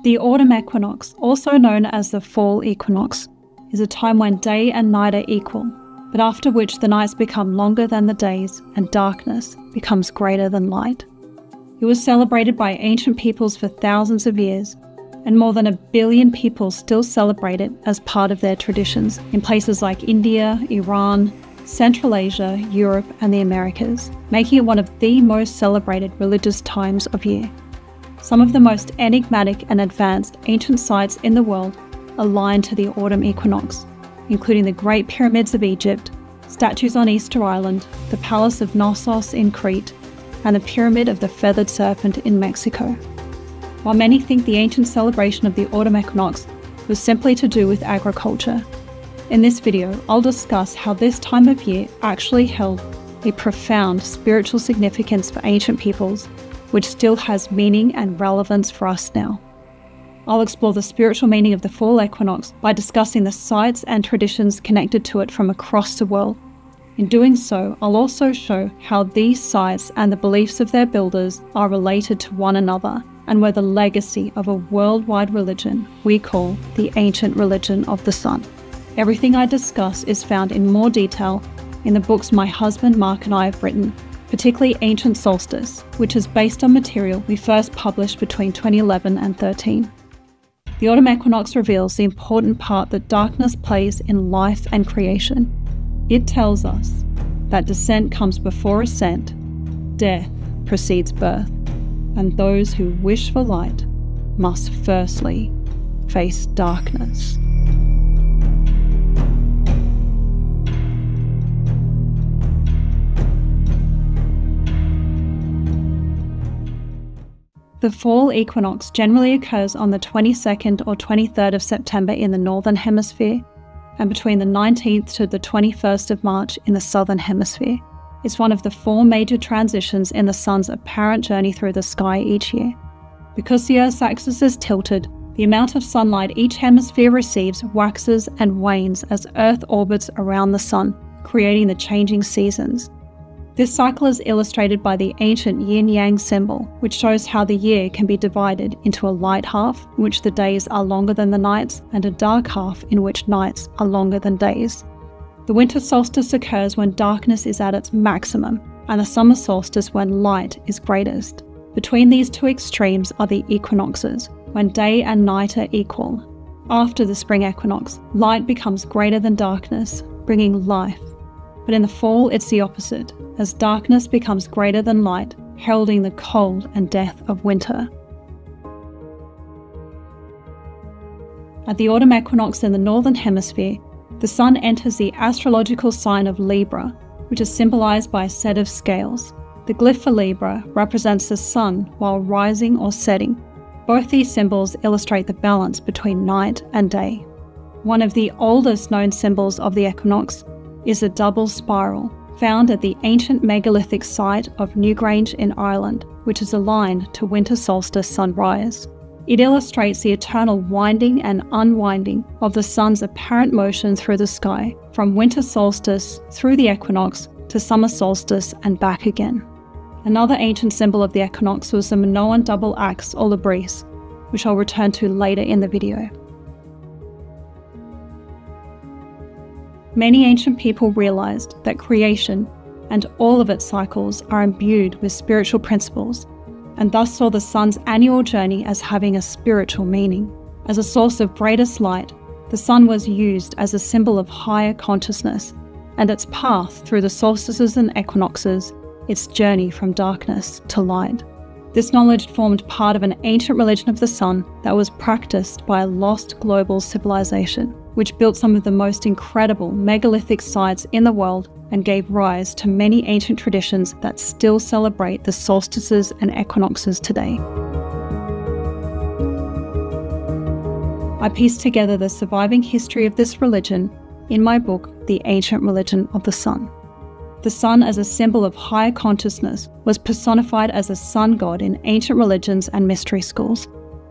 The autumn equinox, also known as the fall equinox, is a time when day and night are equal, but after which the nights become longer than the days and darkness becomes greater than light. It was celebrated by ancient peoples for thousands of years, and more than 1 billion people still celebrate it as part of their traditions in places like India, Iran, Central Asia, Europe, and the Americas, making it one of the most celebrated religious times of year. Some of the most enigmatic and advanced ancient sites in the world align to the autumn equinox, including the Great Pyramids of Egypt, statues on Easter Island, the Palace of Knossos in Crete, and the Pyramid of the Feathered Serpent in Mexico. While many think the ancient celebration of the autumn equinox was simply to do with agriculture, in this video I'll discuss how this time of year actually held a profound spiritual significance for ancient peoples, which still has meaning and relevance for us now. I'll explore the spiritual meaning of the fall equinox by discussing the sites and traditions connected to it from across the world. In doing so, I'll also show how these sites and the beliefs of their builders are related to one another and were the legacy of a worldwide religion we call the ancient religion of the sun. Everything I discuss is found in more detail in the books my husband Mark and I have written, particularly Ancient Solstice, which is based on material we first published between 2011 and 2013. The autumn equinox reveals the important part that darkness plays in life and creation. It tells us that descent comes before ascent, death precedes birth, and those who wish for light must firstly face darkness. The fall equinox generally occurs on the 22nd or 23rd of September in the Northern Hemisphere and between the 19th to the 21st of March in the Southern Hemisphere. It's one of the 4 major transitions in the sun's apparent journey through the sky each year. Because the Earth's axis is tilted, the amount of sunlight each hemisphere receives waxes and wanes as Earth orbits around the sun, creating the changing seasons. This cycle is illustrated by the ancient yin-yang symbol, which shows how the year can be divided into a light half, in which the days are longer than the nights, and a dark half, in which nights are longer than days. The winter solstice occurs when darkness is at its maximum, and the summer solstice when light is greatest. Between these two extremes are the equinoxes, when day and night are equal. After the spring equinox, light becomes greater than darkness, bringing life. But in the fall, it's the opposite, as darkness becomes greater than light, heralding the cold and death of winter. At the autumn equinox in the Northern Hemisphere, the sun enters the astrological sign of Libra, which is symbolized by a set of scales. The glyph for Libra represents the sun while rising or setting. Both these symbols illustrate the balance between night and day. One of the oldest known symbols of the equinox is a double spiral, found at the ancient megalithic site of Newgrange in Ireland, which is aligned to winter solstice sunrise. It illustrates the eternal winding and unwinding of the sun's apparent motion through the sky, from winter solstice through the equinox to summer solstice and back again. Another ancient symbol of the equinox was the Minoan double axe or labrise, which I'll return to later in the video. Many ancient people realized that creation and all of its cycles are imbued with spiritual principles, and thus saw the sun's annual journey as having a spiritual meaning. As a source of greatest light, the sun was used as a symbol of higher consciousness, and its path through the solstices and equinoxes, its journey from darkness to light. This knowledge formed part of an ancient religion of the sun that was practiced by a lost global civilization, which built some of the most incredible megalithic sites in the world and gave rise to many ancient traditions that still celebrate the solstices and equinoxes today. I pieced together the surviving history of this religion in my book, The Ancient Religion of the Sun. The sun, as a symbol of higher consciousness, was personified as a sun god in ancient religions and mystery schools.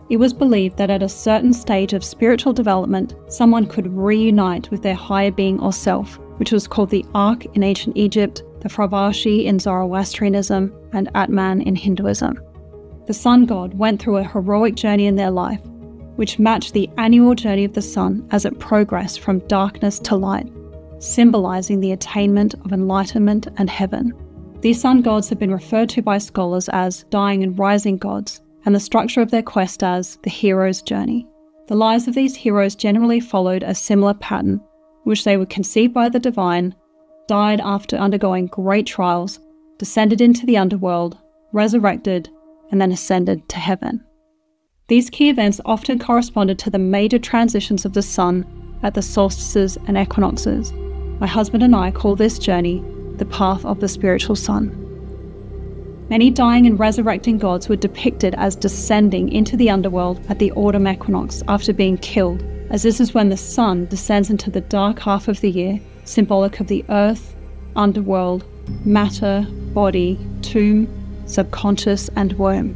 It was believed that at a certain stage of spiritual development, someone could reunite with their higher being or self, which was called the Ark in ancient Egypt, the Fravashi in Zoroastrianism, and Atman in Hinduism. The sun god went through a heroic journey in their life, which match the annual journey of the sun as it progressed from darkness to light, symbolizing the attainment of enlightenment and heaven. These sun gods have been referred to by scholars as dying and rising gods, and the structure of their quest as the hero's journey. The lives of these heroes generally followed a similar pattern, which they were conceived by the divine, died after undergoing great trials, descended into the underworld, resurrected, and then ascended to heaven. These key events often corresponded to the major transitions of the sun at the solstices and equinoxes. My husband and I call this journey the path of the spiritual sun. Many dying and resurrecting gods were depicted as descending into the underworld at the autumn equinox after being killed, as this is when the sun descends into the dark half of the year, symbolic of the earth, underworld, matter, body, tomb, subconscious, and womb.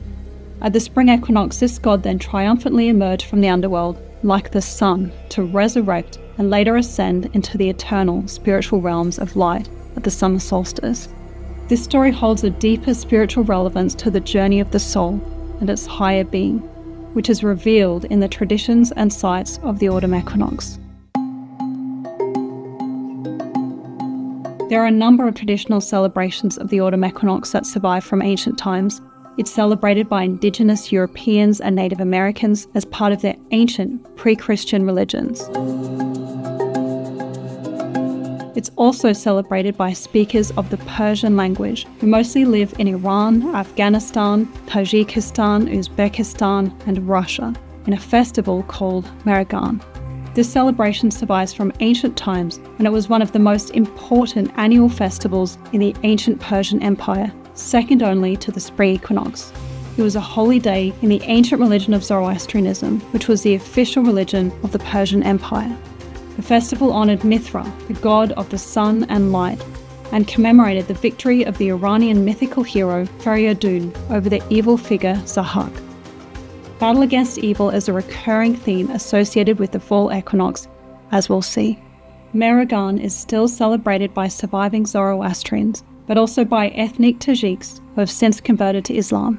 At the spring equinox, this god then triumphantly emerged from the underworld, like the sun, to resurrect and later ascend into the eternal spiritual realms of light at the summer solstice. This story holds a deeper spiritual relevance to the journey of the soul and its higher being, which is revealed in the traditions and sites of the autumn equinox. There are a number of traditional celebrations of the autumn equinox that survive from ancient times. It's celebrated by indigenous Europeans and Native Americans as part of their ancient pre-Christian religions. It's also celebrated by speakers of the Persian language, who mostly live in Iran, Afghanistan, Tajikistan, Uzbekistan, and Russia, in a festival called Mehragan. This celebration survives from ancient times when it was one of the most important annual festivals in the ancient Persian Empire, second only to the spring equinox. It was a holy day in the ancient religion of Zoroastrianism, which was the official religion of the Persian Empire. The festival honoured Mithra, the god of the sun and light, and commemorated the victory of the Iranian mythical hero Feriadun over the evil figure Zahak. Battle against evil is a recurring theme associated with the fall equinox, as we'll see. Mehragan is still celebrated by surviving Zoroastrians, but also by ethnic Tajiks who have since converted to Islam.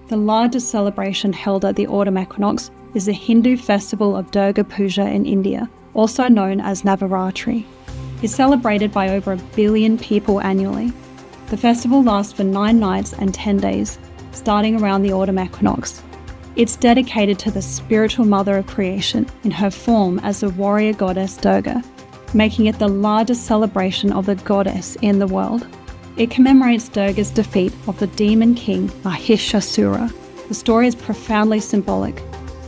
The largest celebration held at the autumn equinox is the Hindu festival of Durga Puja in India, also known as Navaratri. It's celebrated by over 1 billion people annually. The festival lasts for 9 nights and 10 days, starting around the autumn equinox. It's dedicated to the spiritual mother of creation in her form as the warrior goddess Durga, making it the largest celebration of the goddess in the world. It commemorates Durga's defeat of the demon king Mahishasura. The story is profoundly symbolic.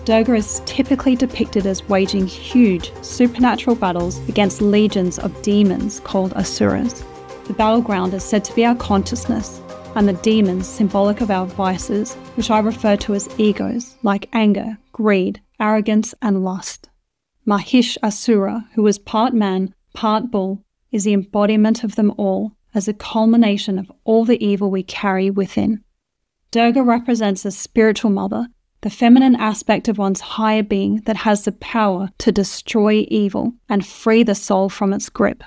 Durga is typically depicted as waging huge supernatural battles against legions of demons called asuras. The battleground is said to be our consciousness, and the demons symbolic of our vices, which I refer to as egos, like anger, greed, arrogance, and lust. Mahishasura, who was part man, part bull, is the embodiment of them all, as a culmination of all the evil we carry within. Durga represents a spiritual mother, the feminine aspect of one's higher being that has the power to destroy evil and free the soul from its grip.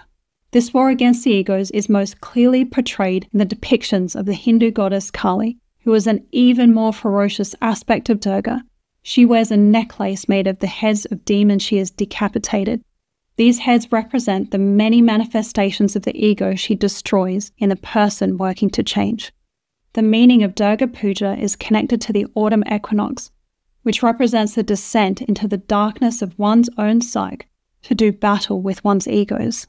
This war against the egos is most clearly portrayed in the depictions of the Hindu goddess Kali, who is an even more ferocious aspect of Durga. She wears a necklace made of the heads of demons she has decapitated. These heads represent the many manifestations of the ego she destroys in the person working to change. The meaning of Durga Puja is connected to the autumn equinox, which represents the descent into the darkness of one's own psyche to do battle with one's egos.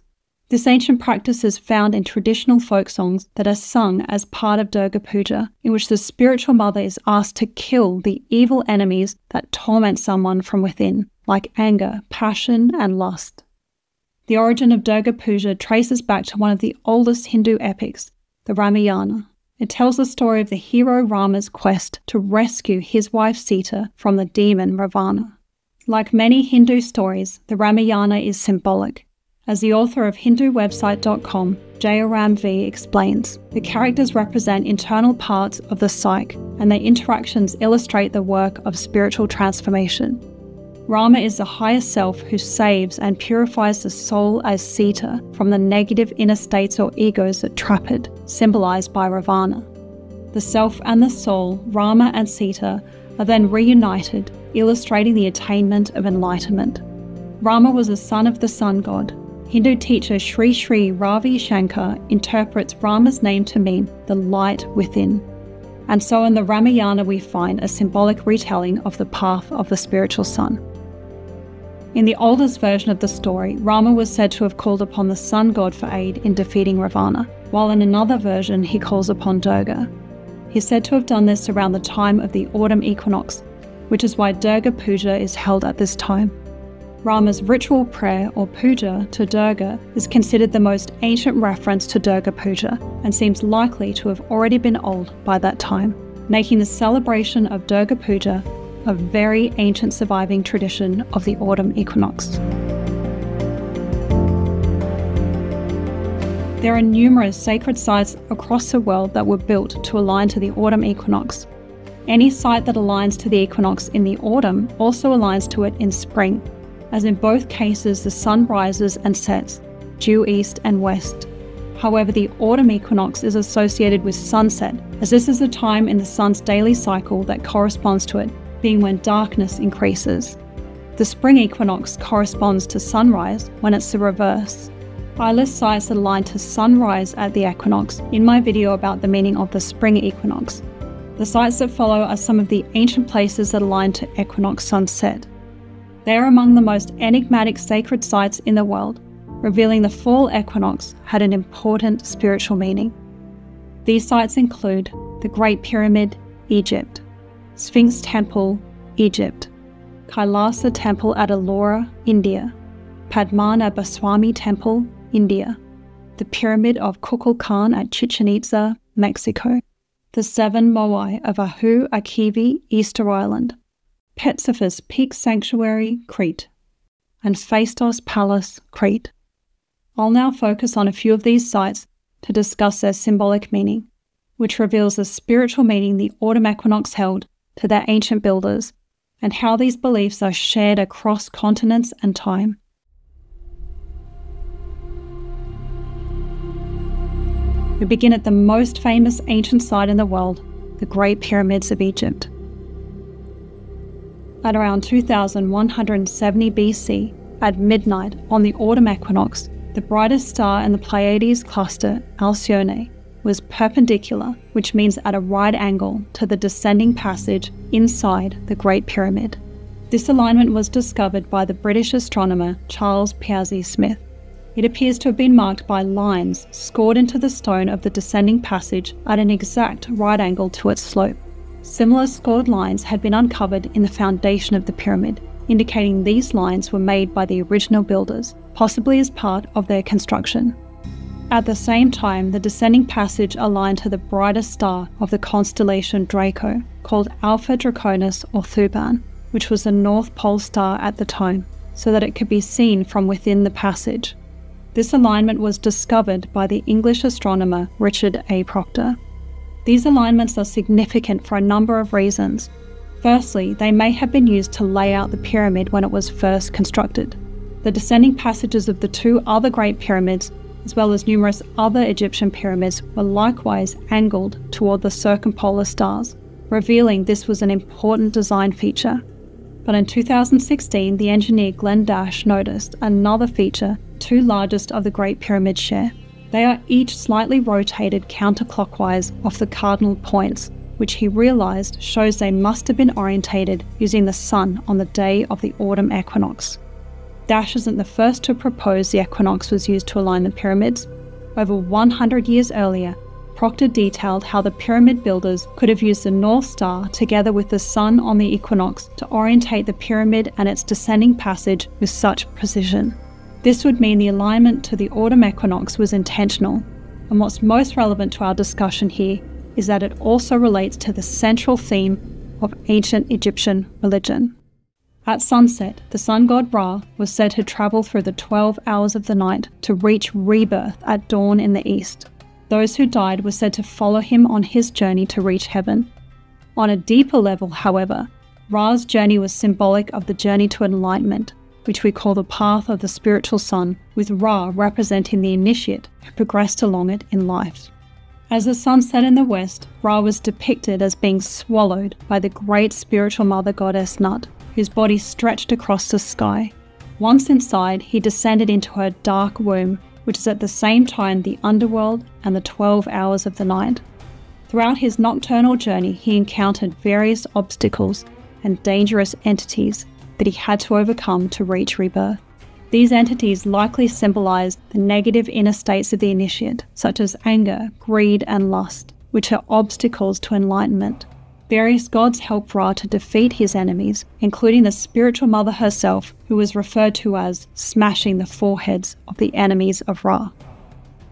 This ancient practice is found in traditional folk songs that are sung as part of Durga Puja, in which the spiritual mother is asked to kill the evil enemies that torment someone from within, like anger, passion, and lust. The origin of Durga Puja traces back to one of the oldest Hindu epics, the Ramayana. It tells the story of the hero Rama's quest to rescue his wife Sita from the demon Ravana. Like many Hindu stories, the Ramayana is symbolic. As the author of HinduWebsite.com, Jayaram V explains, the characters represent internal parts of the psyche, and their interactions illustrate the work of spiritual transformation. Rama is the higher self who saves and purifies the soul as Sita from the negative inner states or egos that trap it, symbolized by Ravana. The self and the soul, Rama and Sita, are then reunited, illustrating the attainment of enlightenment. Rama was a son of the sun god. Hindu teacher Sri Sri Ravi Shankar interprets Rama's name to mean the light within. And so in the Ramayana we find a symbolic retelling of the path of the spiritual sun. In the oldest version of the story, Rama was said to have called upon the sun god for aid in defeating Ravana, while in another version he calls upon Durga. He's said to have done this around the time of the autumn equinox, which is why Durga Puja is held at this time. Rama's ritual prayer or puja to Durga is considered the most ancient reference to Durga Puja and seems likely to have already been old by that time, making the celebration of Durga Puja a very ancient surviving tradition of the autumn equinox. There are numerous sacred sites across the world that were built to align to the autumn equinox. Any site that aligns to the equinox in the autumn also aligns to it in spring, as in both cases the sun rises and sets, due east and west. However, the autumn equinox is associated with sunset, as this is the time in the sun's daily cycle that corresponds to it, being when darkness increases. The spring equinox corresponds to sunrise when it's the reverse. I list sites that align to sunrise at the equinox in my video about the meaning of the spring equinox. The sites that follow are some of the ancient places that align to equinox sunset. They are among the most enigmatic sacred sites in the world, revealing the fall equinox had an important spiritual meaning. These sites include the Great Pyramid, Egypt; Sphinx Temple, Egypt; Kailasa Temple at Ellora, India; Padmanabhaswamy Temple, India; the Pyramid of Kukulkan at Chichen Itza, Mexico; the seven Moai of Ahu Akivi, Easter Island; Petsophis Peak Sanctuary, Crete; and Phaistos Palace, Crete. I'll now focus on a few of these sites to discuss their symbolic meaning, which reveals the spiritual meaning the autumn equinox held to their ancient builders, and how these beliefs are shared across continents and time. We begin at the most famous ancient site in the world, the Great Pyramids of Egypt. At around 2170 BC, at midnight on the autumn equinox, the brightest star in the Pleiades cluster, Alcyone, was perpendicular, which means at a right angle to the descending passage inside the Great Pyramid. This alignment was discovered by the British astronomer Charles Piazzi Smith. It appears to have been marked by lines scored into the stone of the descending passage at an exact right angle to its slope. Similar scored lines had been uncovered in the foundation of the pyramid, indicating these lines were made by the original builders, possibly as part of their construction. At the same time, the descending passage aligned to the brightest star of the constellation Draco, called Alpha Draconis or Thuban, which was the North Pole star at the time, so that it could be seen from within the passage. This alignment was discovered by the English astronomer Richard A. Proctor. These alignments are significant for a number of reasons. Firstly, they may have been used to lay out the pyramid when it was first constructed. The descending passages of the two other Great Pyramids, as well as numerous other Egyptian pyramids, were likewise angled toward the circumpolar stars, revealing this was an important design feature. But in 2016, the engineer Glenn Dash noticed another feature two largest of the Great Pyramids share. They are each slightly rotated counterclockwise off the cardinal points, which he realized shows they must have been orientated using the sun on the day of the autumn equinox. Dash isn't the first to propose the equinox was used to align the pyramids. Over 100 years earlier, Proctor detailed how the pyramid builders could have used the North Star together with the sun on the equinox to orientate the pyramid and its descending passage with such precision. This would mean the alignment to the autumn equinox was intentional, and what's most relevant to our discussion here is that it also relates to the central theme of ancient Egyptian religion. At sunset, the sun god Ra was said to travel through the 12 hours of the night to reach rebirth at dawn in the east. Those who died were said to follow him on his journey to reach heaven. On a deeper level, however, Ra's journey was symbolic of the journey to enlightenment, which we call the path of the spiritual sun, with Ra representing the initiate who progressed along it in life. As the sun set in the west, Ra was depicted as being swallowed by the great spiritual mother goddess Nut, whose body stretched across the sky. Once inside, he descended into her dark womb, which is at the same time the underworld and the 12 hours of the night. Throughout his nocturnal journey, he encountered various obstacles and dangerous entities that he had to overcome to reach rebirth. These entities likely symbolized the negative inner states of the initiate, such as anger, greed, and lust, which are obstacles to enlightenment. Various gods helped Ra to defeat his enemies, including the spiritual mother herself, who was referred to as smashing the foreheads of the enemies of Ra.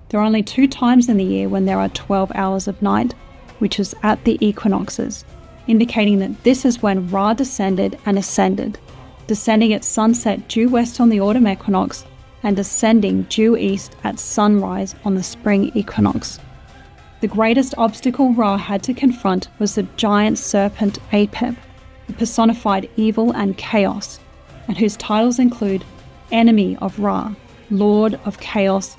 There are only 2 times in the year when there are 12 hours of night, which is at the equinoxes, indicating that this is when Ra descended and ascended, descending at sunset due west on the autumn equinox and ascending due east at sunrise on the spring equinox. The greatest obstacle Ra had to confront was the giant serpent Apep, who personified evil and chaos, and whose titles include Enemy of Ra, Lord of Chaos,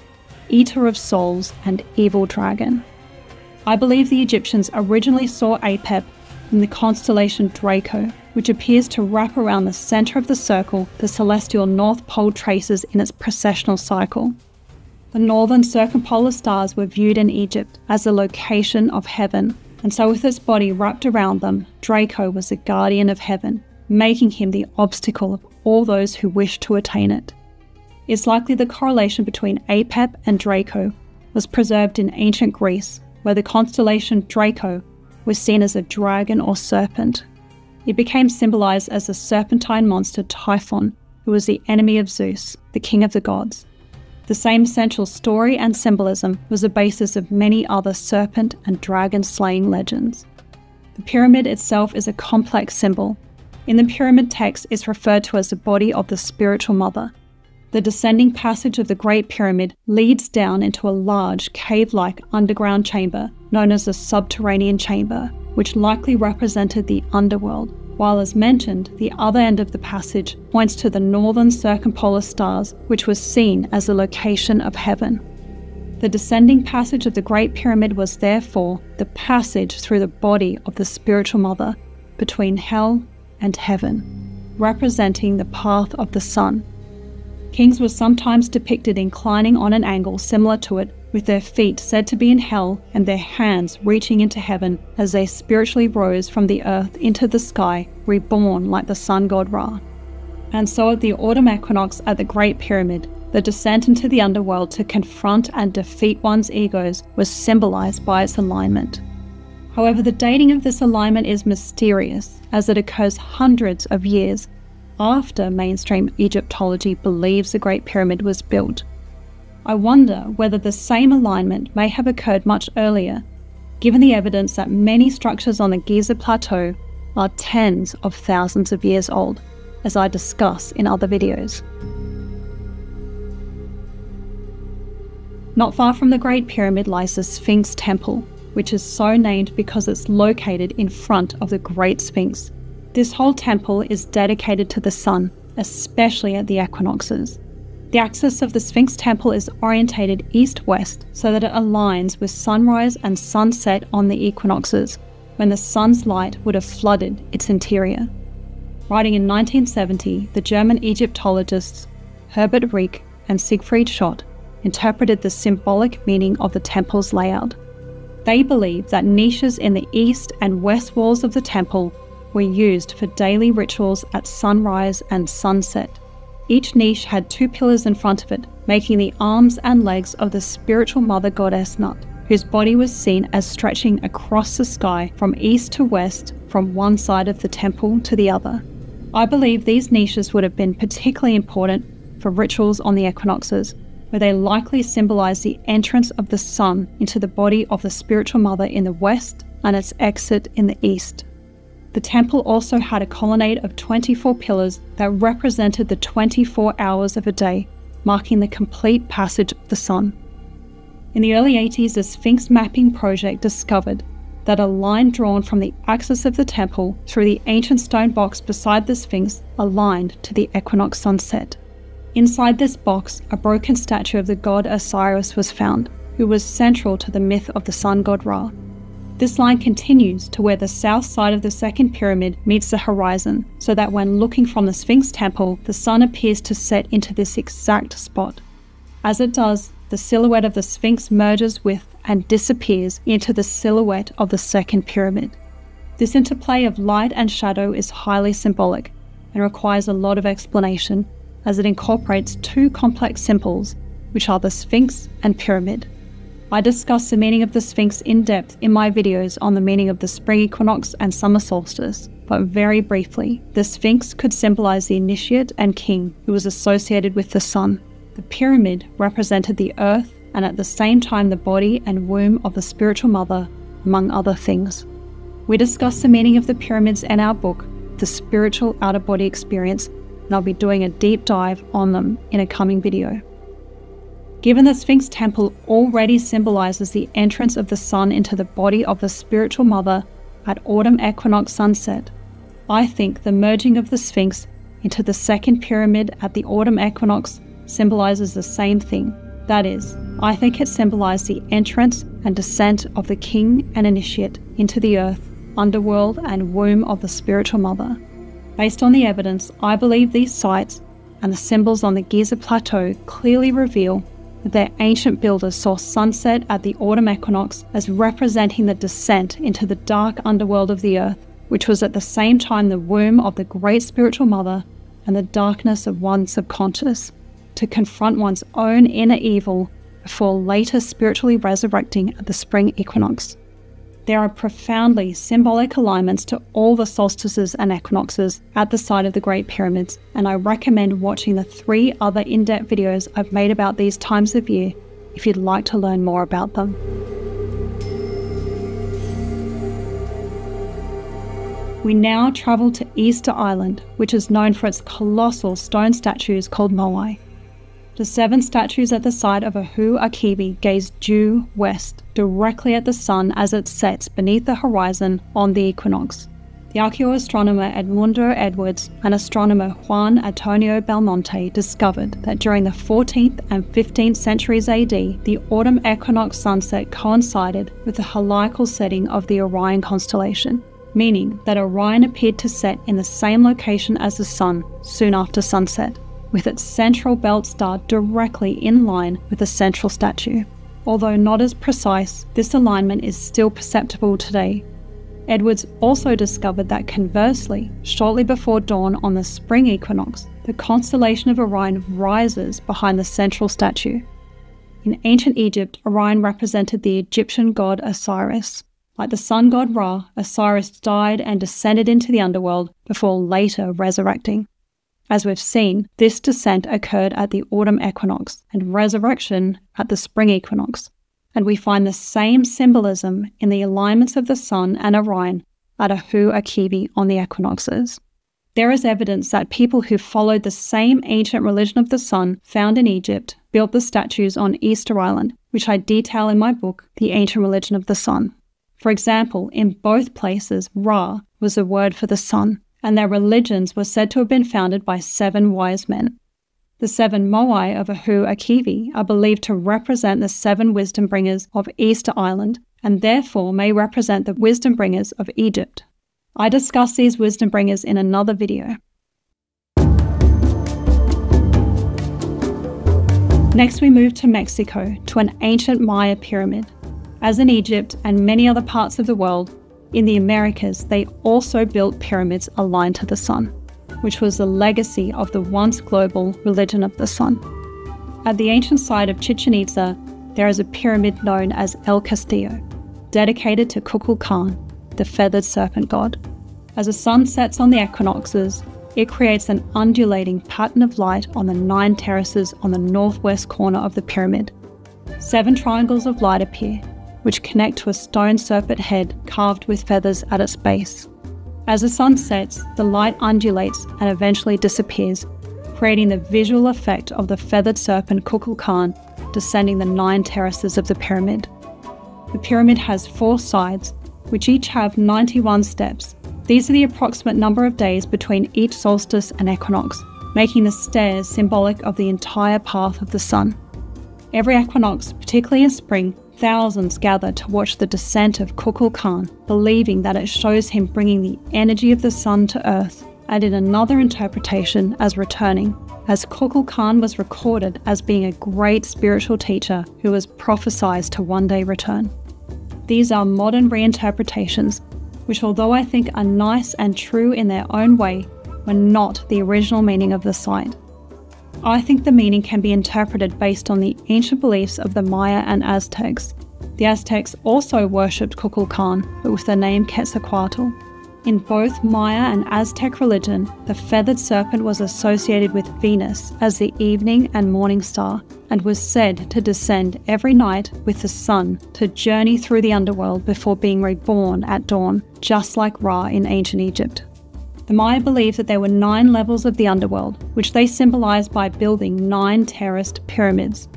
Eater of Souls, and Evil Dragon. I believe the Egyptians originally saw Apep in the constellation Draco, which appears to wrap around the center of the circle the celestial North Pole traces in its precessional cycle. The northern circumpolar stars were viewed in Egypt as the location of heaven, and so with its body wrapped around them, Draco was the guardian of heaven, making him the obstacle of all those who wished to attain it. It's likely the correlation between Apep and Draco was preserved in ancient Greece, where the constellation Draco was seen as a dragon or serpent. It became symbolized as the serpentine monster Typhon, who was the enemy of Zeus, the king of the gods. The same central story and symbolism was the basis of many other serpent and dragon-slaying legends. The pyramid itself is a complex symbol. In the pyramid text, it's referred to as the body of the spiritual mother. The descending passage of the Great Pyramid leads down into a large, cave-like underground chamber known as the subterranean chamber, which likely represented the underworld, while as mentioned, the other end of the passage points to the northern circumpolar stars, which was seen as the location of heaven. The descending passage of the Great Pyramid was therefore the passage through the body of the spiritual mother between hell and heaven, representing the path of the sun. Kings were sometimes depicted inclining on an angle similar to it, with their feet said to be in hell and their hands reaching into heaven as they spiritually rose from the earth into the sky, reborn like the sun god Ra. And so at the autumn equinox at the Great Pyramid, the descent into the underworld to confront and defeat one's egos was symbolized by its alignment. However, the dating of this alignment is mysterious, as it occurs hundreds of years after mainstream Egyptology believes the Great Pyramid was built. I wonder whether the same alignment may have occurred much earlier, given the evidence that many structures on the Giza Plateau are tens of thousands of years old, as I discuss in other videos. Not far from the Great Pyramid lies the Sphinx Temple, which is so named because it's located in front of the Great Sphinx. This whole temple is dedicated to the sun, especially at the equinoxes. The axis of the Sphinx Temple is orientated east-west so that it aligns with sunrise and sunset on the equinoxes, when the sun's light would have flooded its interior. Writing in 1970, the German Egyptologists Herbert Rieck and Siegfried Schott interpreted the symbolic meaning of the temple's layout. They believed that niches in the east and west walls of the temple were used for daily rituals at sunrise and sunset. Each niche had 2 pillars in front of it, making the arms and legs of the spiritual mother goddess Nut, whose body was seen as stretching across the sky from east to west, from one side of the temple to the other. I believe these niches would have been particularly important for rituals on the equinoxes, where they likely symbolized the entrance of the sun into the body of the spiritual mother in the west and its exit in the east. The temple also had a colonnade of 24 pillars that represented the 24 hours of a day, marking the complete passage of the sun. In the early 80s, the Sphinx Mapping Project discovered that a line drawn from the axis of the temple through the ancient stone box beside the Sphinx aligned to the equinox sunset. Inside this box, a broken statue of the god Osiris was found, who was central to the myth of the sun god Ra. This line continues to where the south side of the second pyramid meets the horizon, so that when looking from the Sphinx temple, the sun appears to set into this exact spot. As it does, the silhouette of the Sphinx merges with and disappears into the silhouette of the second pyramid. This interplay of light and shadow is highly symbolic and requires a lot of explanation, as it incorporates two complex symbols, which are the Sphinx and pyramid. I discuss the meaning of the Sphinx in depth in my videos on the meaning of the spring equinox and summer solstice, but very briefly, the Sphinx could symbolize the initiate and king who was associated with the sun. The pyramid represented the earth and at the same time the body and womb of the spiritual mother, among other things. We discuss the meaning of the pyramids in our book, The Spiritual Out-of-Body Experience, and I'll be doing a deep dive on them in a coming video. Given that Sphinx Temple already symbolizes the entrance of the sun into the body of the spiritual mother at autumn equinox sunset, I think the merging of the Sphinx into the second pyramid at the autumn equinox symbolizes the same thing. That is, I think it symbolized the entrance and descent of the king and initiate into the earth, underworld and womb of the spiritual mother. Based on the evidence, I believe these sites and the symbols on the Giza Plateau clearly reveal that their ancient builders saw sunset at the autumn equinox as representing the descent into the dark underworld of the earth, which was at the same time the womb of the great spiritual mother and the darkness of one's subconscious, to confront one's own inner evil before later spiritually resurrecting at the spring equinox. There are profoundly symbolic alignments to all the solstices and equinoxes at the site of the Great Pyramids, and I recommend watching the 3 other in-depth videos I've made about these times of year if you'd like to learn more about them. We now travel to Easter Island, which is known for its colossal stone statues called moai. The 7 statues at the side of Ahu Akibi gaze due west, directly at the sun as it sets beneath the horizon on the equinox. The archaeoastronomer Edmundo Edwards and astronomer Juan Antonio Belmonte discovered that during the 14th and 15th centuries AD, the autumn equinox sunset coincided with the heliacal setting of the Orion constellation, meaning that Orion appeared to set in the same location as the sun soon after sunset, with its central belt star directly in line with the central statue. Although not as precise, this alignment is still perceptible today. Edwards also discovered that conversely, shortly before dawn on the spring equinox, the constellation of Orion rises behind the central statue. In ancient Egypt, Orion represented the Egyptian god Osiris. Like the sun god Ra, Osiris died and descended into the underworld before later resurrecting. As we've seen, this descent occurred at the autumn equinox and resurrection at the spring equinox, and we find the same symbolism in the alignments of the sun and Orion at Ahu Akibi on the equinoxes. There is evidence that people who followed the same ancient religion of the sun found in Egypt built the statues on Easter Island, which I detail in my book, The Ancient Religion of the Sun. For example, in both places, Ra was a word for the sun, and their religions were said to have been founded by 7 wise men. The 7 moai of Ahu Akibi are believed to represent the 7 wisdom bringers of Easter Island, and therefore may represent the wisdom bringers of Egypt. I discuss these wisdom bringers in another video. Next we move to Mexico, to an ancient Maya pyramid. As in Egypt and many other parts of the world, in the Americas, they also built pyramids aligned to the sun, which was the legacy of the once global religion of the sun. At the ancient site of Chichen Itza, there is a pyramid known as El Castillo, dedicated to Kukulkan, the feathered serpent god. As the sun sets on the equinoxes, it creates an undulating pattern of light on the 9 terraces on the northwest corner of the pyramid. 7 triangles of light appear, which connect to a stone serpent head carved with feathers at its base. As the sun sets, the light undulates and eventually disappears, creating the visual effect of the feathered serpent Kukulkan descending the 9 terraces of the pyramid. The pyramid has 4 sides, which each have 91 steps. These are the approximate number of days between each solstice and equinox, making the stairs symbolic of the entire path of the sun. Every equinox, particularly in spring, thousands gather to watch the descent of Kukulkan, believing that it shows him bringing the energy of the sun to earth, and in another interpretation as returning, as Kukulkan was recorded as being a great spiritual teacher who was prophesied to one day return. These are modern reinterpretations, which although I think are nice and true in their own way, were not the original meaning of the site. I think the meaning can be interpreted based on the ancient beliefs of the Maya and Aztecs. The Aztecs also worshipped Kukulkan, but with the name Quetzalcoatl. In both Maya and Aztec religion, the feathered serpent was associated with Venus as the evening and morning star, and was said to descend every night with the sun to journey through the underworld before being reborn at dawn, just like Ra in ancient Egypt. The Maya believed that there were 9 levels of the underworld, which they symbolized by building 9 terraced pyramids.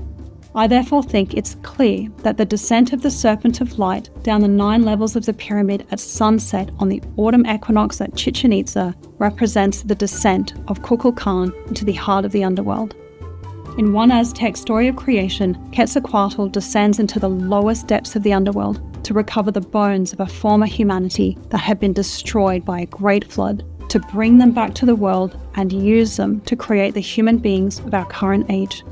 I therefore think it's clear that the descent of the Serpent of Light down the 9 levels of the pyramid at sunset on the autumn equinox at Chichen Itza represents the descent of Kukulkan into the heart of the underworld. In one Aztec story of creation, Quetzalcoatl descends into the lowest depths of the underworld to recover the bones of a former humanity that had been destroyed by a great flood, to bring them back to the world and use them to create the human beings of our current age.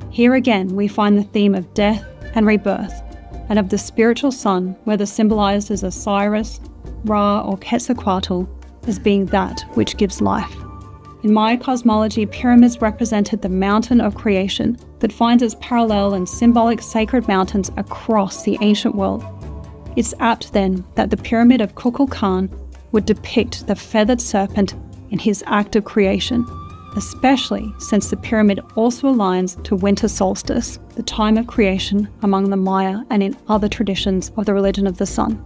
Here again we find the theme of death and rebirth, and of the spiritual sun, whether symbolized as Osiris, Ra or Quetzalcoatl, as being that which gives life. In Maya cosmology, pyramids represented the mountain of creation that finds its parallel in symbolic sacred mountains across the ancient world. It's apt then that the pyramid of Kukulkan would depict the feathered serpent in his act of creation, especially since the pyramid also aligns to winter solstice, the time of creation among the Maya and in other traditions of the religion of the sun.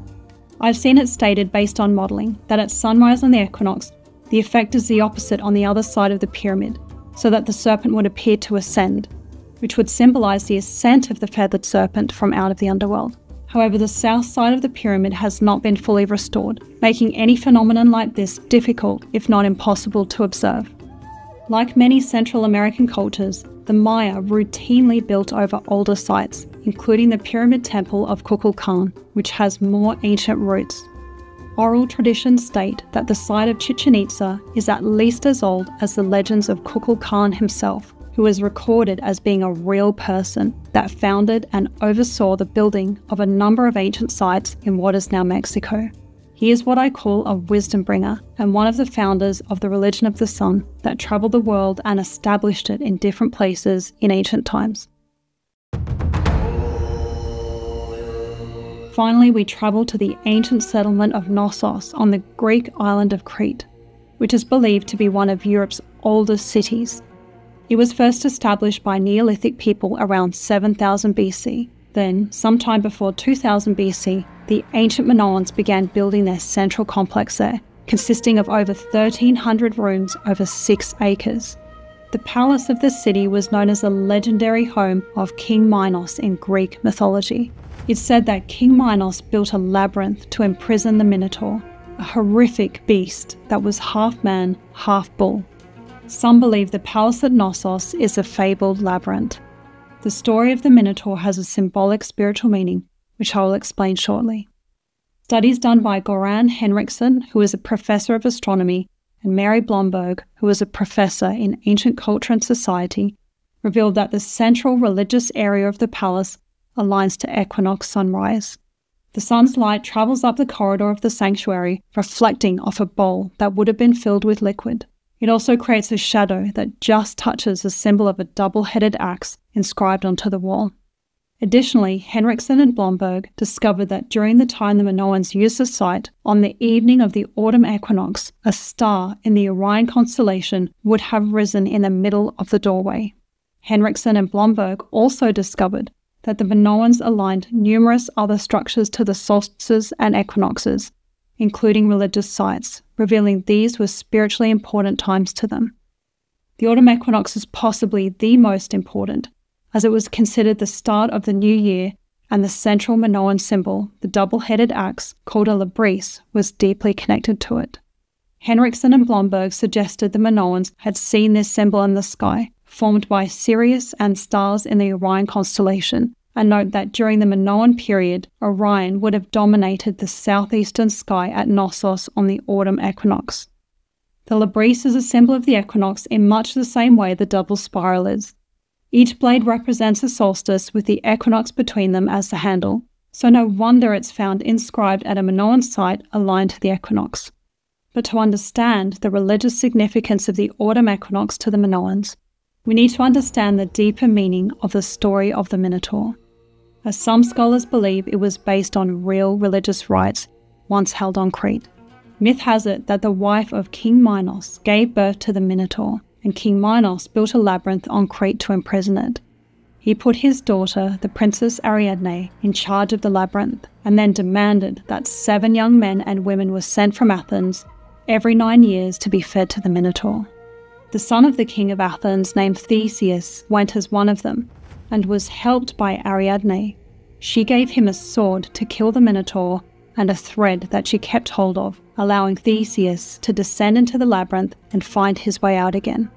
I've seen it stated based on modelling that at sunrise on the equinox, the effect is the opposite on the other side of the pyramid, so that the serpent would appear to ascend, which would symbolise the ascent of the feathered serpent from out of the underworld. However, the south side of the pyramid has not been fully restored, making any phenomenon like this difficult, if not impossible, to observe. Like many Central American cultures, the Maya routinely built over older sites, including the Pyramid Temple of Kukulkan, which has more ancient roots. Oral traditions state that the site of Chichen Itza is at least as old as the legends of Kukulkan himself, who is recorded as being a real person that founded and oversaw the building of a number of ancient sites in what is now Mexico. He is what I call a wisdom bringer and one of the founders of the religion of the sun that traveled the world and established it in different places in ancient times. Finally, we travel to the ancient settlement of Knossos on the Greek island of Crete, which is believed to be one of Europe's oldest cities. It was first established by Neolithic people around 7000 BC. Then, sometime before 2000 BC, the ancient Minoans began building their central complex there, consisting of over 1,300 rooms over 6 acres. The palace of the city was known as the legendary home of King Minos in Greek mythology. It's said that King Minos built a labyrinth to imprison the Minotaur, a horrific beast that was half man, half bull. Some believe the palace at Knossos is a fabled labyrinth. The story of the Minotaur has a symbolic spiritual meaning, which I will explain shortly. Studies done by Goran Henriksson, who is a professor of astronomy, and Mary Blomberg, who is a professor in ancient culture and society, revealed that the central religious area of the palace aligns to equinox sunrise. The sun's light travels up the corridor of the sanctuary, reflecting off a bowl that would have been filled with liquid. It also creates a shadow that just touches the symbol of a double-headed axe inscribed onto the wall. Additionally, Henriksson and Blomberg discovered that during the time the Minoans used the site, on the evening of the autumn equinox, a star in the Orion constellation would have risen in the middle of the doorway. Henriksson and Blomberg also discovered that the Minoans aligned numerous other structures to the solstices and equinoxes, including religious sites, revealing these were spiritually important times to them. The autumn equinox is possibly the most important, as it was considered the start of the new year, and the central Minoan symbol, the double-headed axe called a labris, was deeply connected to it. Henriksson and Blomberg suggested the Minoans had seen this symbol in the sky, formed by Sirius and stars in the Orion constellation, and note that during the Minoan period, Orion would have dominated the southeastern sky at Knossos on the autumn equinox. The Labris is a symbol of the equinox in much the same way the double spiral is. Each blade represents a solstice with the equinox between them as the handle, so no wonder it's found inscribed at a Minoan site aligned to the equinox. But to understand the religious significance of the autumn equinox to the Minoans, we need to understand the deeper meaning of the story of the Minotaur, as some scholars believe it was based on real religious rites once held on Crete. Myth has it that the wife of King Minos gave birth to the Minotaur, and King Minos built a labyrinth on Crete to imprison it. He put his daughter, the Princess Ariadne, in charge of the labyrinth, and then demanded that 7 young men and women were sent from Athens every 9 years to be fed to the Minotaur. The son of the king of Athens, named Theseus, went as one of them, and was helped by Ariadne. She gave him a sword to kill the Minotaur and a thread that she kept hold of, allowing Theseus to descend into the labyrinth and find his way out again.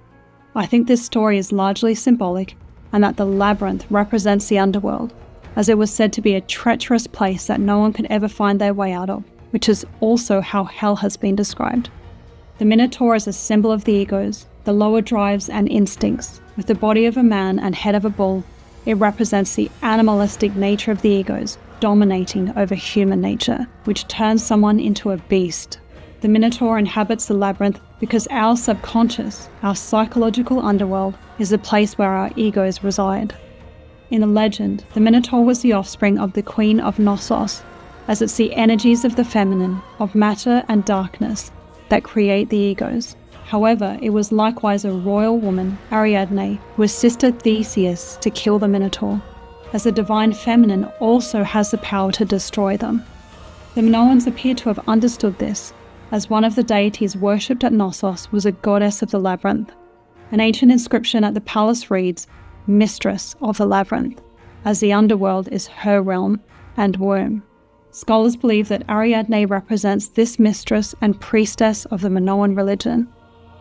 I think this story is largely symbolic, and that the labyrinth represents the underworld, as it was said to be a treacherous place that no one could ever find their way out of, which is also how hell has been described. The Minotaur is a symbol of the egos, the lower drives and instincts. With the body of a man and head of a bull, it represents the animalistic nature of the egos dominating over human nature, which turns someone into a beast. The Minotaur inhabits the labyrinth because our subconscious, our psychological underworld, is the place where our egos reside. In the legend, the Minotaur was the offspring of the Queen of Knossos, as it's the energies of the feminine, of matter and darkness, that create the egos. However, it was likewise a royal woman, Ariadne, who assisted Theseus to kill the Minotaur, as the divine feminine also has the power to destroy them. The Minoans appear to have understood this, as one of the deities worshipped at Knossos was a goddess of the labyrinth. An ancient inscription at the palace reads, "Mistress of the Labyrinth," as the underworld is her realm and womb. Scholars believe that Ariadne represents this mistress and priestess of the Minoan religion.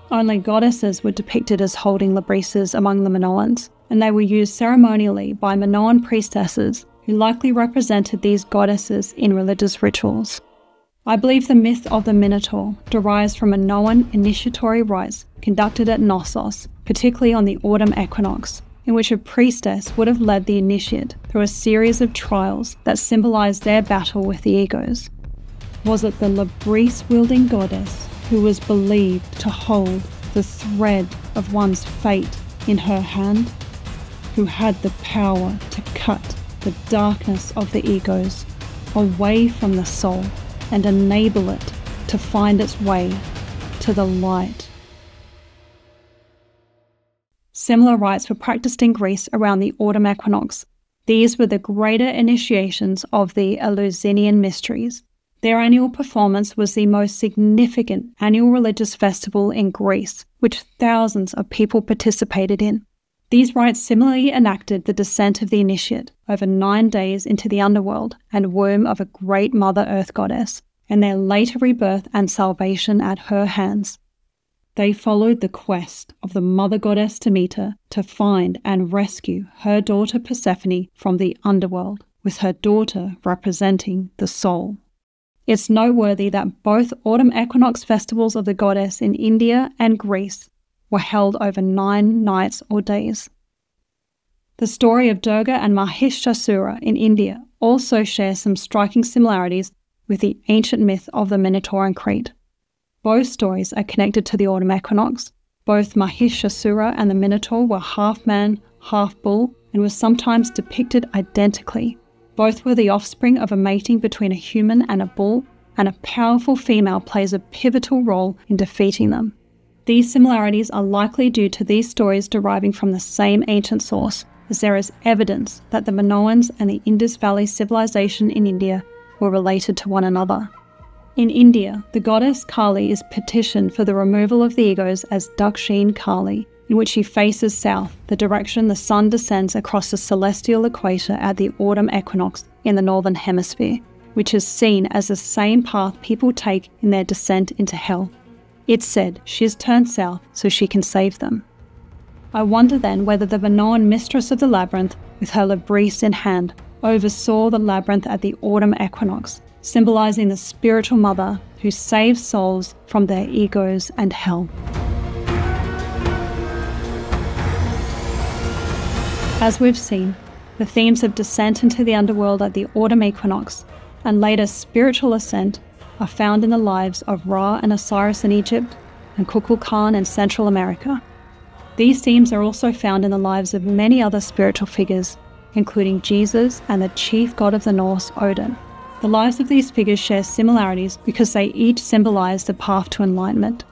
Only goddesses were depicted as holding labrises among the Minoans, and they were used ceremonially by Minoan priestesses who likely represented these goddesses in religious rituals. I believe the myth of the Minotaur derives from Minoan initiatory rites conducted at Knossos, particularly on the autumn equinox, in which a priestess would have led the initiate through a series of trials that symbolized their battle with the egos. Was it the labris-wielding goddess who was believed to hold the thread of one's fate in her hand, who had the power to cut the darkness of the egos away from the soul and enable it to find its way to the light? Similar rites were practiced in Greece around the autumn equinox. These were the greater initiations of the Eleusinian Mysteries. Their annual performance was the most significant annual religious festival in Greece, which thousands of people participated in. These rites similarly enacted the descent of the initiate over 9 days into the underworld and womb of a great Mother Earth goddess, and their later rebirth and salvation at her hands. They followed the quest of the mother goddess Demeter to find and rescue her daughter Persephone from the underworld, with her daughter representing the soul. It's noteworthy that both autumn equinox festivals of the goddess in India and Greece were held over 9 nights or days. The story of Durga and Mahishasura in India also shares some striking similarities with the ancient myth of the Minotaur in Crete. Both stories are connected to the autumn equinox. Both Mahishasura and the Minotaur were half man, half bull, and were sometimes depicted identically. Both were the offspring of a mating between a human and a bull, and a powerful female plays a pivotal role in defeating them. These similarities are likely due to these stories deriving from the same ancient source, as there is evidence that the Minoans and the Indus Valley civilization in India were related to one another. In India, the goddess Kali is petitioned for the removal of the egos as Dakshin Kali, in which she faces south, the direction the sun descends across the celestial equator at the autumn equinox in the northern hemisphere, which is seen as the same path people take in their descent into hell. It's said she's turned south so she can save them. I wonder then whether the Minoan mistress of the labyrinth, with her labrys in hand, oversaw the labyrinth at the autumn equinox, symbolizing the spiritual mother who saves souls from their egos and hell. As we've seen, the themes of descent into the underworld at the autumn equinox and later spiritual ascent are found in the lives of Ra and Osiris in Egypt and Kukulkan in Central America. These themes are also found in the lives of many other spiritual figures, including Jesus and the chief god of the Norse, Odin. The lives of these figures share similarities because they each symbolize the path to enlightenment.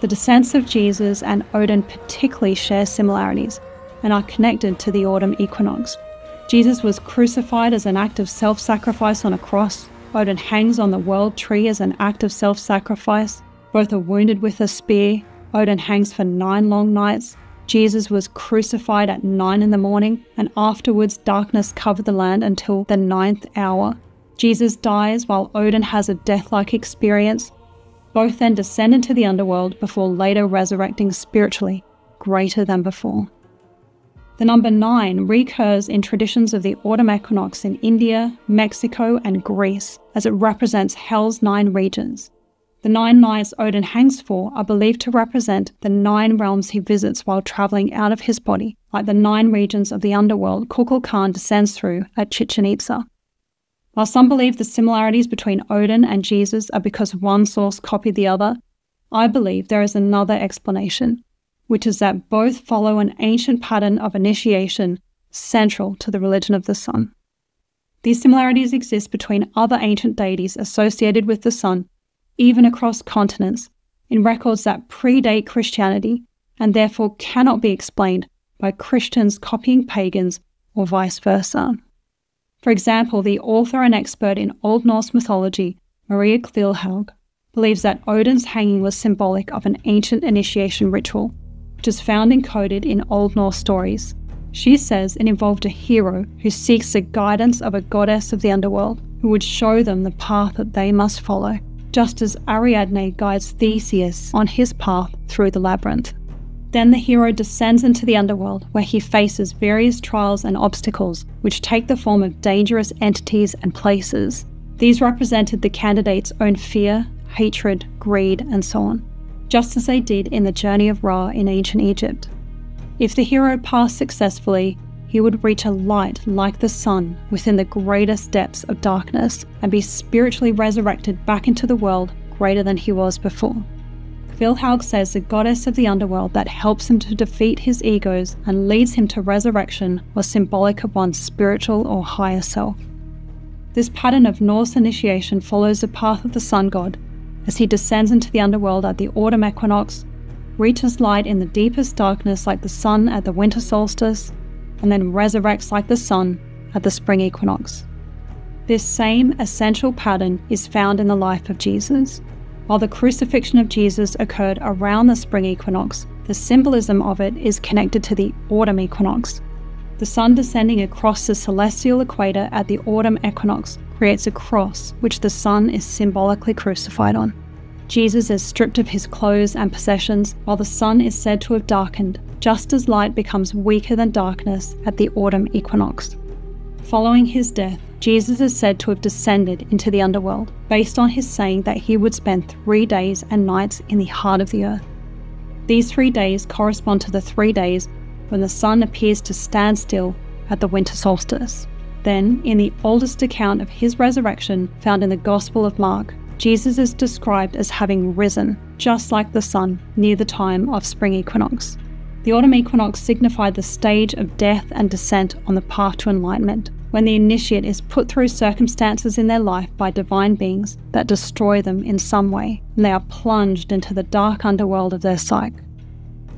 The descents of Jesus and Odin particularly share similarities and are connected to the autumn equinox. Jesus was crucified as an act of self-sacrifice on a cross. Odin hangs on the world tree as an act of self-sacrifice. Both are wounded with a spear. Odin hangs for 9 long nights. Jesus was crucified at 9 in the morning, and afterwards darkness covered the land until the 9th hour. Jesus dies while Odin has a death-like experience. Both then descend into the underworld before later resurrecting spiritually, greater than before. The number 9 recurs in traditions of the autumn equinox in India, Mexico, and Greece, as it represents Hell's 9 regions. The 9 nights Odin hangs for are believed to represent the 9 realms he visits while travelling out of his body, like the 9 regions of the underworld Kukulkan descends through at Chichen Itza. While some believe the similarities between Odin and Jesus are because one source copied the other, I believe there is another explanation, which is that both follow an ancient pattern of initiation central to the religion of the sun. These similarities exist between other ancient deities associated with the sun, even across continents, in records that predate Christianity and therefore cannot be explained by Christians copying pagans or vice versa. For example, the author and expert in Old Norse mythology, Maria Kvilhaug, believes that Odin's hanging was symbolic of an ancient initiation ritual, which is found encoded in Old Norse stories. She says it involved a hero who seeks the guidance of a goddess of the underworld who would show them the path that they must follow, just as Ariadne guides Theseus on his path through the labyrinth. Then the hero descends into the underworld, where he faces various trials and obstacles, which take the form of dangerous entities and places. These represented the candidate's own fear, hatred, greed, and so on, just as they did in the journey of Ra in ancient Egypt. If the hero passed successfully, he would reach a light like the sun within the greatest depths of darkness and be spiritually resurrected back into the world greater than he was before. Kvilhaug says the goddess of the underworld that helps him to defeat his egos and leads him to resurrection was symbolic of one's spiritual or higher self. This pattern of Norse initiation follows the path of the sun god as he descends into the underworld at the autumn equinox, reaches light in the deepest darkness like the sun at the winter solstice, and then resurrects like the sun at the spring equinox. This same essential pattern is found in the life of Jesus. While the crucifixion of Jesus occurred around the spring equinox, the symbolism of it is connected to the autumn equinox. The sun descending across the celestial equator at the autumn equinox creates a cross which the sun is symbolically crucified on. Jesus is stripped of his clothes and possessions, while the sun is said to have darkened, just as light becomes weaker than darkness at the autumn equinox. Following his death, Jesus is said to have descended into the underworld, based on his saying that he would spend 3 days and nights in the heart of the earth. These 3 days correspond to the 3 days when the sun appears to stand still at the winter solstice. Then, in the oldest account of his resurrection found in the Gospel of Mark, Jesus is described as having risen, just like the sun, near the time of spring equinox. The autumn equinox signified the stage of death and descent on the path to enlightenment, when the initiate is put through circumstances in their life by divine beings that destroy them in some way, and they are plunged into the dark underworld of their psyche.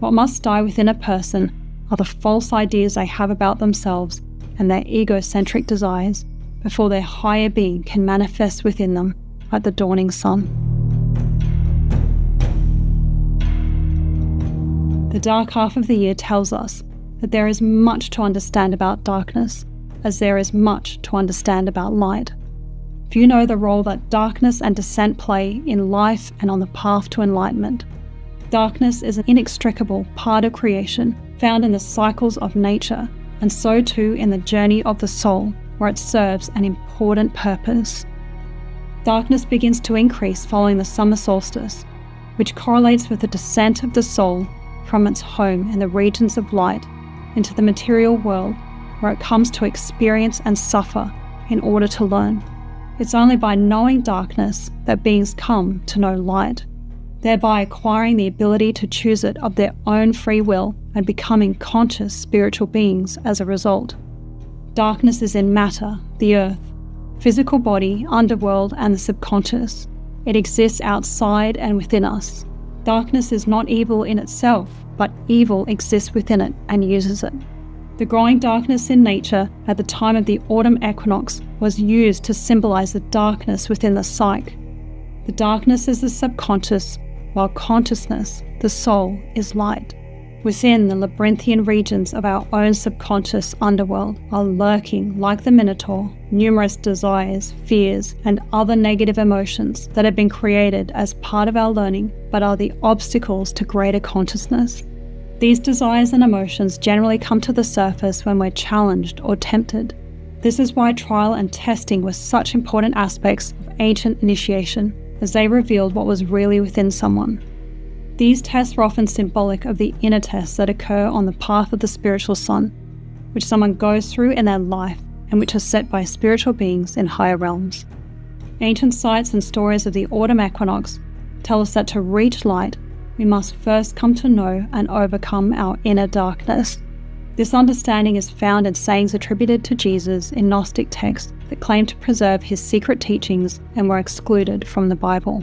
What must die within a person are the false ideas they have about themselves and their egocentric desires, before their higher being can manifest within them like the dawning sun. The dark half of the year tells us that there is much to understand about darkness, as there is much to understand about light. If you know the role that darkness and descent play in life and on the path to enlightenment, darkness is an inextricable part of creation, found in the cycles of nature, and so too in the journey of the soul, where it serves an important purpose. Darkness begins to increase following the summer solstice, which correlates with the descent of the soul from its home in the regions of light into the material world, where it comes to experience and suffer in order to learn. It's only by knowing darkness that beings come to know light, thereby acquiring the ability to choose it of their own free will and becoming conscious spiritual beings as a result. Darkness is in matter, the earth, physical body, underworld, and the subconscious. It exists outside and within us. Darkness is not evil in itself, but evil exists within it and uses it. The growing darkness in nature at the time of the autumn equinox was used to symbolize the darkness within the psyche. The darkness is the subconscious, while consciousness, the soul, is light. Within the labyrinthian regions of our own subconscious underworld are lurking, like the Minotaur, numerous desires, fears, and other negative emotions that have been created as part of our learning but are the obstacles to greater consciousness. These desires and emotions generally come to the surface when we're challenged or tempted. This is why trial and testing were such important aspects of ancient initiation, as they revealed what was really within someone. These tests were often symbolic of the inner tests that occur on the path of the spiritual sun, which someone goes through in their life and which are set by spiritual beings in higher realms. Ancient sites and stories of the autumn equinox tell us that to reach light, we must first come to know and overcome our inner darkness. This understanding is found in sayings attributed to Jesus in Gnostic texts that claim to preserve his secret teachings and were excluded from the Bible.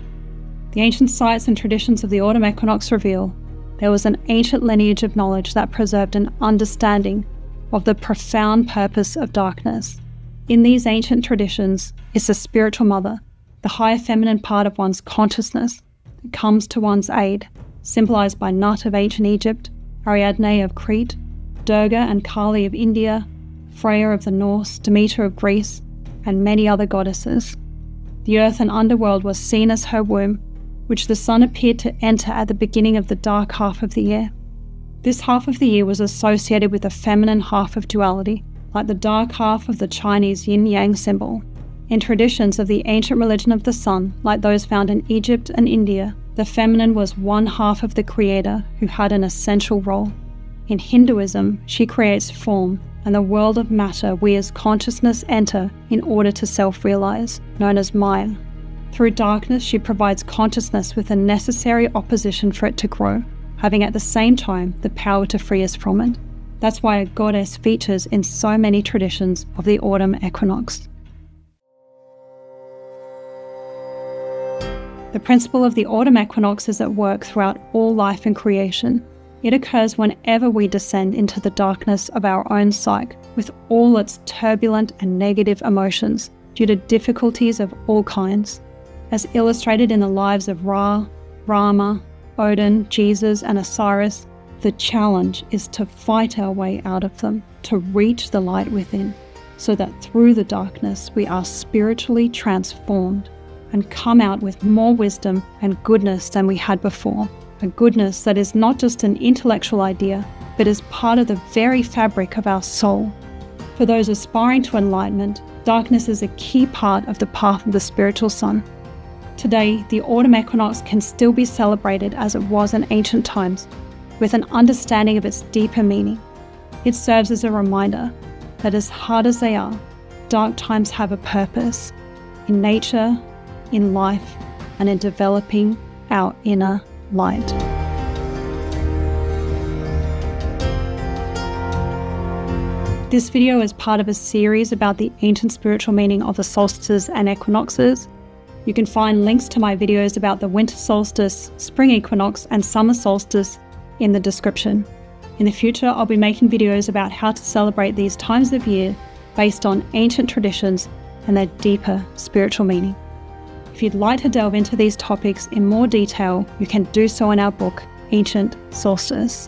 The ancient sites and traditions of the autumn equinox reveal there was an ancient lineage of knowledge that preserved an understanding of the profound purpose of darkness. In these ancient traditions is the spiritual mother, the higher feminine part of one's consciousness that comes to one's aid, symbolized by Nut of ancient Egypt, Ariadne of Crete, Durga and Kali of India, Freya of the Norse, Demeter of Greece, and many other goddesses. The earth and underworld was seen as her womb, which the sun appeared to enter at the beginning of the dark half of the year. This half of the year was associated with the feminine half of duality, like the dark half of the Chinese yin-yang symbol. In traditions of the ancient religion of the sun, like those found in Egypt and India, the feminine was one half of the creator who had an essential role. In Hinduism, she creates form and the world of matter we as consciousness enter in order to self-realize, known as Maya. Through darkness, she provides consciousness with the necessary opposition for it to grow, having at the same time the power to free us from it. That's why a goddess features in so many traditions of the autumn equinox. The principle of the autumn equinox is at work throughout all life and creation. It occurs whenever we descend into the darkness of our own psyche, with all its turbulent and negative emotions due to difficulties of all kinds. As illustrated in the lives of Ra, Rama, Odin, Jesus, and Osiris, the challenge is to fight our way out of them, to reach the light within, so that through the darkness we are spiritually transformed and come out with more wisdom and goodness than we had before, a goodness that is not just an intellectual idea, but is part of the very fabric of our soul. For those aspiring to enlightenment, darkness is a key part of the path of the spiritual sun. Today, the autumn equinox can still be celebrated as it was in ancient times, with an understanding of its deeper meaning. It serves as a reminder that as hard as they are, dark times have a purpose in nature, in life, and in developing our inner light. This video is part of a series about the ancient spiritual meaning of the solstices and equinoxes. You can find links to my videos about the winter solstice, spring equinox, and summer solstice in the description. In the future, I'll be making videos about how to celebrate these times of year based on ancient traditions and their deeper spiritual meaning. If you'd like to delve into these topics in more detail, you can do so in our book, Ancient Solstice.